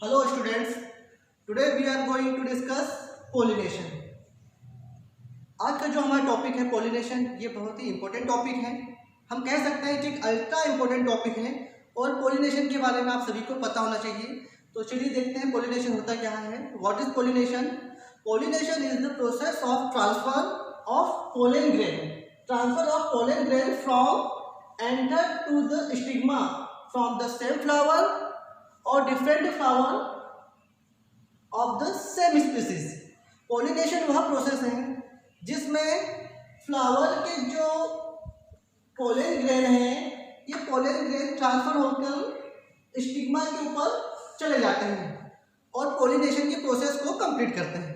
Hello students, today we are going to discuss pollination। आज का जो हमारा टॉपिक है पोलिनेशन, ये बहुत ही इंपॉर्टेंट टॉपिक है। हम कह सकते हैं कि एक अल्ट्रा इंपॉर्टेंट टॉपिक है और पोलिनेशन के बारे में आप सभी को पता होना चाहिए। तो चलिए देखते हैं पोलिनेशन होता क्या है। What is pollination? Pollination is the process of transfer of pollen grain, transfer of pollen grain from anther to the stigma from the same flower और different flower of the same species. Pollination वह process है जिसमें flower के जो pollen grain है, ये pollen grain transfer होकर stigma के ऊपर चले जाते हैं और पोलिनेशन की प्रोसेस को कंप्लीट करते हैं।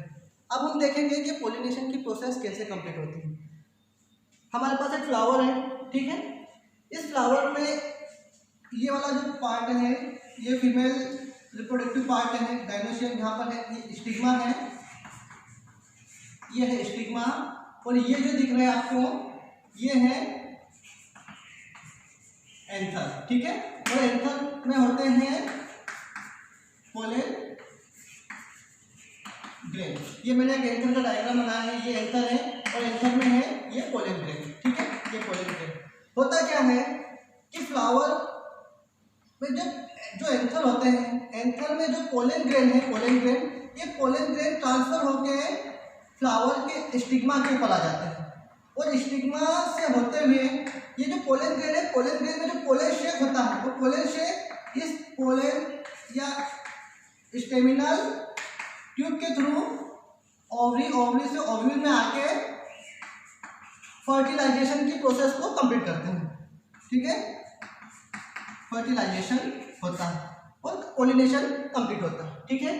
अब हम देखेंगे कि पोलिनेशन की प्रोसेस कैसे कंप्लीट होती है। हमारे पास एक फ्लावर है, ठीक है। इस फ्लावर में ये वाला जो पार्ट है, ये फीमेल रिप्रोडक्टिव पार्ट है, डायनोसियम यहाँ पर है, ये स्टिग्मा है, ये है स्टिग्मा। और ये जो दिख रहा है आपको, ये है एंथर, ठीक है। और एंथर में होते हैं पोलन ग्रेन। ये मैंने एक एंथर का डायग्राम बनाया है, ये एंथर है और एंथर में है ये पोलन ग्रेन, ठीक है। ये पोलन ग्रेन होता क्या है कि फ्लावर में जो एंथर होते हैं, एंथर में जो पोलन ग्रेन है, पोलन ग्रेन, ये पोलन ग्रेन ट्रांसफर होके फ्लावर के स्टिग्मा के ऊपर आ जाते हैं और स्टिग्मा से होते हुए ये जो पोलन ग्रेन है, पोलन ग्रेन में जो पोलन शेप होता है, वो पोलन शेप इस पोलन या स्टेमिनल ट्यूब के थ्रू ओवरी, ओवरी से ओव्यूल में आके फर्टिलाइजेशन की प्रोसेस को कंप्लीट करते हैं, ठीक है। फर्टिलाइजेशन होता है और पोलिनेशन कंप्लीट होता है, ठीक है।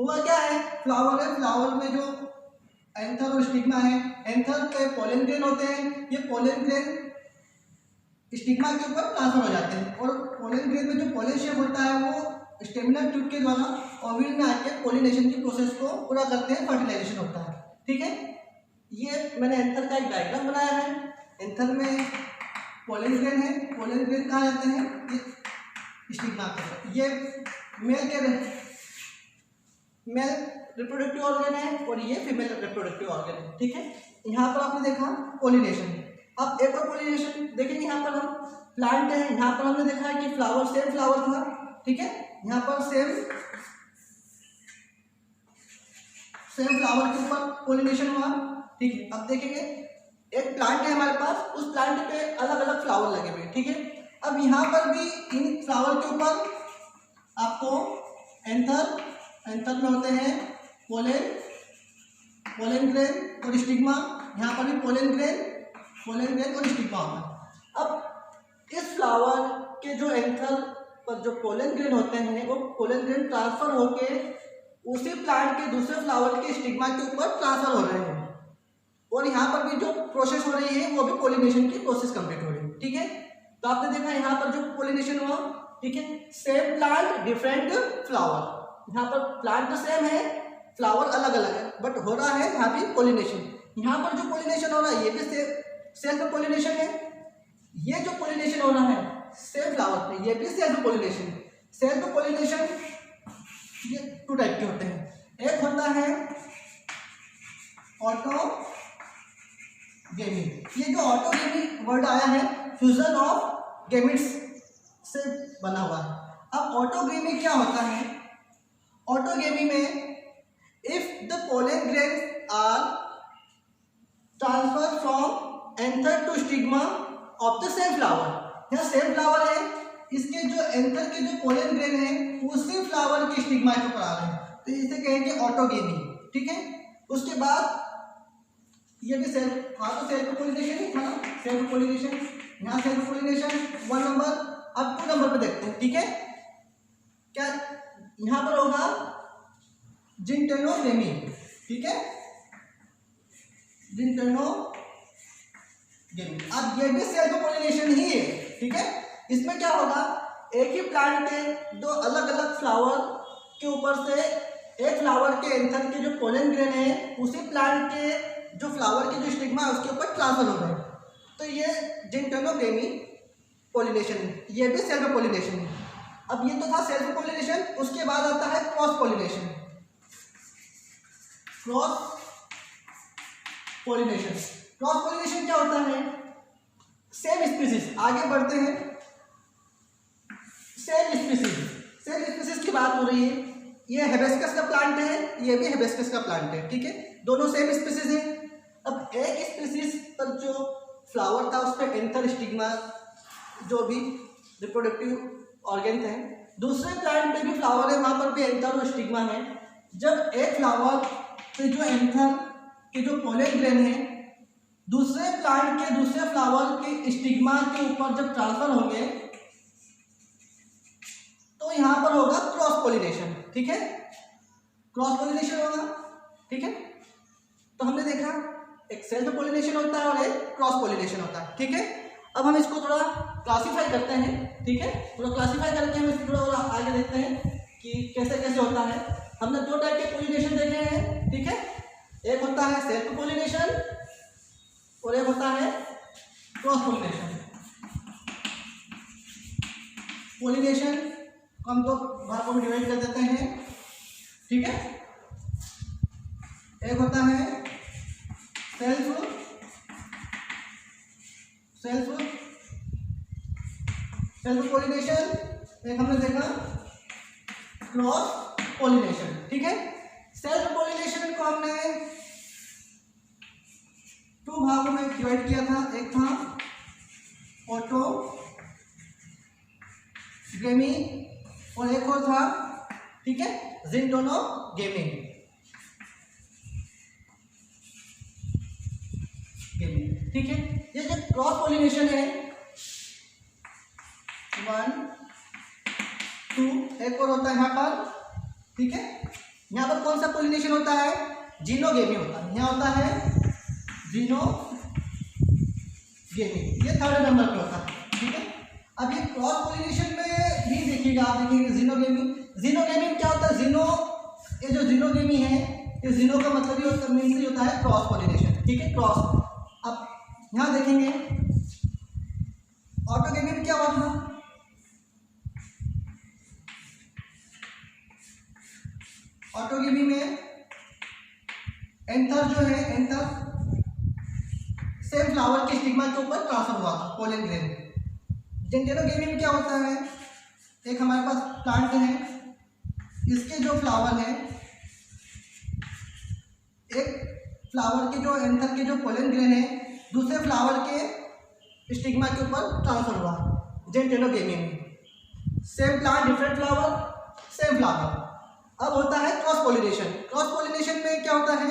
हुआ क्या है, फ्लावर है, फ्लावर में जो एंथर और स्टिग्मा है, एंथर पे पोलन ग्रेन होते हैं, ये पोलन ग्रेन स्टिग्मा के ऊपर ट्रांसफर हो जाते हैं और पोलन ग्रेन में जो पोलन शेप होता है वो स्टेमिनल ट्यूब के द्वारा ओव्यूल में आके पोलिनेशन की प्रोसेस को पूरा करते हैं, फर्टिलाइजेशन होता है, ठीक है। ये मैंने एंथर का एक डायग्राम बनाया है। एंथर में पोलन ग्रेन है, पोलन ग्रेन कहाँ जाते हैं, ये स्टिग्मा पर। ये मेल रिप्रोडक्टिव ऑर्गन है और ये फीमेल रिप्रोडक्टिव ऑर्गन है, ठीक है। यहाँ पर आपने देखा पोलिनेशन। अब एक और पोलिनेशन देखेंगे, यहाँ पर हम प्लांट है, यहाँ पर हमने देखा है कि फ्लावर, सेम फ्लावर था, ठीक है। यहाँ पर सेम फ्लावर के ऊपर पोलिनेशन हुआ, ठीक है। अब देखेंगे एक प्लांट है हमारे पास, उस प्लांट पे अलग अलग फ्लावर लगे हुए, ठीक है। अब यहाँ पर भी इन फ्लावर के ऊपर आपको एंथर में होते हैं पोलन ग्रेन और स्टिग्मा। यहाँ पर भी पोलन ग्रेन और स्टिग्मा होता है। अब इस फ्लावर के जो एंथर पर जो पोलन ग्रेन होते हैं, वो पोलन ग्रेन ट्रांसफर होके उसी प्लांट के दूसरे फ्लावर के स्टिग्मा के ऊपर ट्रांसफर हो रहे हैं और यहाँ पर भी जो प्रोसेस हो रही है वो भी पोलिनेशन की प्रोसेस कंप्लीट हो रही है, ठीक है। तो आपने देखा यहाँ पर जो पोलिनेशन हुआ, ठीक है। सेम प्लांट डिफरेंट फ्लावर, यहाँ पर प्लांट तो सेम है, फ्लावर अलग अलग है, बट हो रहा है यहाँ भी पोलिनेशन। यहाँ पर जो पोलिनेशन हो रहा है ये भी सेल्फ पोलिनेशन है। ये जो पोलिनेशन हो रहा है सेम फ्लावर पे, ये भी सेल्फ पोलिनेशन। सेल्फ पोलिनेशन ये टू टाइप के होते हैं। एक होता है ऑटोगेमी। ये जो ऑटोगेमी वर्ड आया है फ्यूजन ऑफ गेमिट्स से बना हुआ है। अब ऑटोगेमी क्या होता है? ऑटोगेमी में if the pollen grain are transfer from anther to stigma of the same flower. यहाँ सेम फ्लावर है, इसके जो एंथर के जो पोलन ग्रेन है उसी फ्लावर के स्टिग्मा के ऊपर आ रहे हैं, तो इसे कहेंगे ऑटोगेमी, ठीक है। उसके बाद ये भी सेल्फ, हाँ तो सेल्फ पोलिनेशन ही था ना, सेल्फ पोलिनेशन। यहाँ सेल्फ पोलिनेशन 1 नंबर। अब 2 नंबर पे देखते हैं, ठीक है। क्या यहाँ पर होगा जिनटेनोगेमी, ठीक है, जिनटेनोगेमी। अब ये भी सेल्फ पोलिनेशन ही है, ठीक है। इसमें क्या होगा, एक ही प्लांट के दो अलग अलग फ्लावर के ऊपर से एक फ्लावर के एंथर के जो पोलन ग्रेन है उसी प्लांट के जो फ्लावर की जो स्टिग्मा है उसके ऊपर ट्रांसफर हो रहा है, तो ये जिनटेनोगेमी पोलिनेशन है। ये भी सेल्फ पोलिनेशन है। अब ये तो था सेल्फ पॉलिनेशन, उसके बाद आता है cross pollination. Cross pollination, cross pollination क्या होता है? सेम स्पीसीज, आगे बढ़ते हैं, सेम स्पीसीज की बात हो रही है। ये हिबिस्कस का प्लांट है, ये भी हिबिस्कस का प्लांट है, ठीक है, दोनों सेम स्पीसीज है। अब एक स्पीसीज पर जो फ्लावर था उस पर एंथर स्टिग्मा जो भी रिप्रोडक्टिव ऑर्गन थे, दूसरे प्लांट पे भी फ्लावर है, वहां पर भी एंथर और स्टिग्मा है। जब एक फ्लावर पे जो एंथर के जो पोलन ग्रेन है दूसरे प्लांट के दूसरे फ्लावर के स्टिग्मा के ऊपर जब ट्रांसफर होंगे तो यहां पर होगा क्रॉस पॉलिनेशन, ठीक है, क्रॉस पॉलिनेशन होगा, ठीक है। तो हमने देखा एक सेल्फ पॉलिनेशन होता है और एक क्रॉस पॉलिनेशन होता है, ठीक है। अब हम इसको थोड़ा क्लासिफाई करते हैं, ठीक है, थोड़ा क्लासिफाई करके हम इसको थोड़ा आगे देखते हैं कि कैसे कैसे होता है। हमने दो टाइप के पॉलिनेशन देखे हैं, ठीक है, एक होता है सेल्फ पॉलिनेशन और एक होता है क्रॉस पॉलिनेशन। पॉलिनेशन को हम दो भागों में डिवाइड कर देते हैं, ठीक है। एक होता है सेल्फ पॉलिनेशन, एक हमने देखा क्रॉस पॉलिनेशन, ठीक है। सेल्फ पॉलिनेशन को हमने दो भागों में डिवाइड किया था, एक था ऑटोगेमी और एक और था, ठीक है, जिंटोनोगेमी, ठीक है। ये जो क्रॉस पॉलिनेशन है 1 2, एक और होता है यहाँ पर, ठीक है। यहाँ पर कौन सा पॉलिनेशन होता है? जीनोगेमी होता है, यहाँ होता है जीनोगेमी, ये थर्ड नंबर पे होता है, ठीक है। अब ये क्रॉस पॉलिनेशन में भी देखिएगा, आप देखेंगे जीनोगेमी क्या होता है? ये जो जीनोगेमी है, ये जीनो का मतलब ही होता है क्रॉस पॉलिनेशन, ठीक है, क्रॉस। अब यहाँ देखेंगे ऑटोगेमी में क्या हुआ था? ऑटोगेमी में एंथर जो है, एंथर सेम फ्लावर के स्टिग्मा के ऊपर ट्रांसफर हुआ था, पोलन ग्रेन। जिंटेनोगेमी में क्या होता है? एक हमारे पास प्लांट है, इसके जो फ्लावर है, एक फ्लावर के जो एंथर के जो पोलन ग्रेन है दूसरे फ्लावर के स्टिग्मा के ऊपर ट्रांसफर हुआ, जिंटेनोगेमी में। Same plant different flower, same flower. अब होता है क्रॉस पॉलिनेशन। क्रॉस पॉलिनेशन में क्या होता है?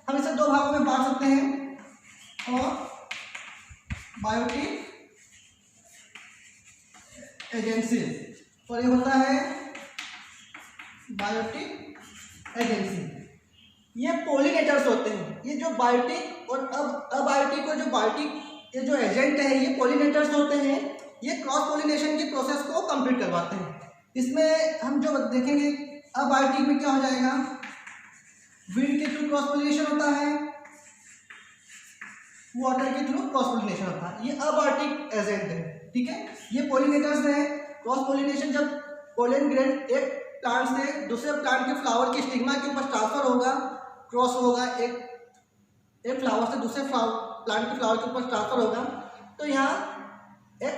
हम इसे दो भागों में बांट सकते हैं, और बायोटिक एजेंसी और ये होता है बायोटिक एजेंसी। ये पॉलिनेटर्स होते हैं, ये जो बायोटिक और अबायोटिक और जो बायोटिक ये जो एजेंट है ये पॉलिनेटर्स होते हैं, ये क्रॉस पॉलिनेशन की प्रोसेस को कंप्लीट करवाते हैं। इसमें हम जो देखेंगे अबायोटिक में क्या हो जाएगा, विंड के थ्रू क्रॉस पॉलिनेशन होता है, वाटर के थ्रू क्रॉस पॉलिनेशन होता है, ये अबायोटिक एजेंट है, ठीक है। ये पॉलिनेटर्स हैं। क्रॉस पॉलिनेशन जब पोलन ग्रेन एक प्लांट से दूसरे प्लांट के फ्लावर के स्टिग्मा के ऊपर ट्रांसफर होगा, क्रॉस होगा, एक फ्लावर से दूसरे प्लांट के फ्लावर के ऊपर ट्रांसफर होगा, तो यहाँ एक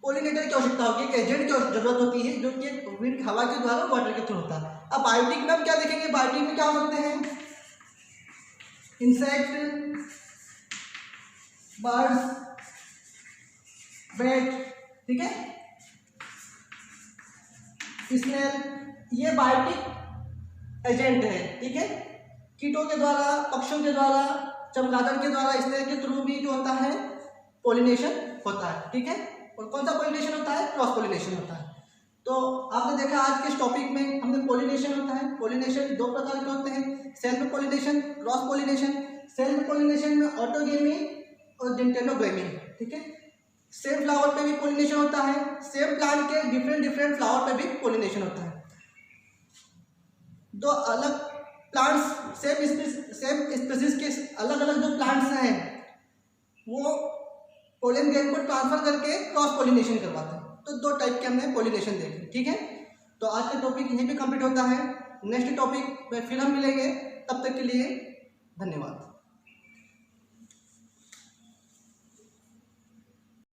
पॉलिनेटर की आवश्यकता होगी, एक एजेंट की जरूरत होती है जो कि विंड हवा के द्वारा वाटर के थ्रू होता है। अब बायोटिक में हम क्या देखेंगे? बायोटिक में क्या हो सकते हैं? इंसेक्ट, बर्ड्स, बैट, ठीक है, स्नेल, ये बायोटिक एजेंट है, ठीक है। कीटों के द्वारा, पक्षियों के द्वारा, चमगादड़ के द्वारा, स्नेल के थ्रू भी जो होता है पॉलिनेशन होता है, ठीक है। और कौन सा पॉलिनेशन होता है? क्रॉस पॉलिनेशन होता है। तो आपने देखा आज के इस टॉपिक में हमने पॉलिनेशन होता है, पॉलिनेशन दो प्रकार के होते हैं, self pollination, cross pollination. Self pollination में ऑटोगेमी और जिंटेनोगेमी, ठीक है। सेम फ्लावर पे भी पॉलिनेशन होता है, सेम प्लांट के डिफरेंट फ्लावर पे भी पॉलिनेशन होता है। दो अलग प्लांट्स सेम स्पीसीज के अलग अलग जो प्लांट्स हैं वो पोलन ग्रेन को ट्रांसफर करके क्रॉस पॉलिनेशन करवाते हैं। तो 2 टाइप के हमने पॉलिनेशन देखे, ठीक है। तो आज का टॉपिक यहीं पे कंप्लीट होता है। नेक्स्ट टॉपिक में फिर हम मिलेंगे, तब तक के लिए धन्यवाद।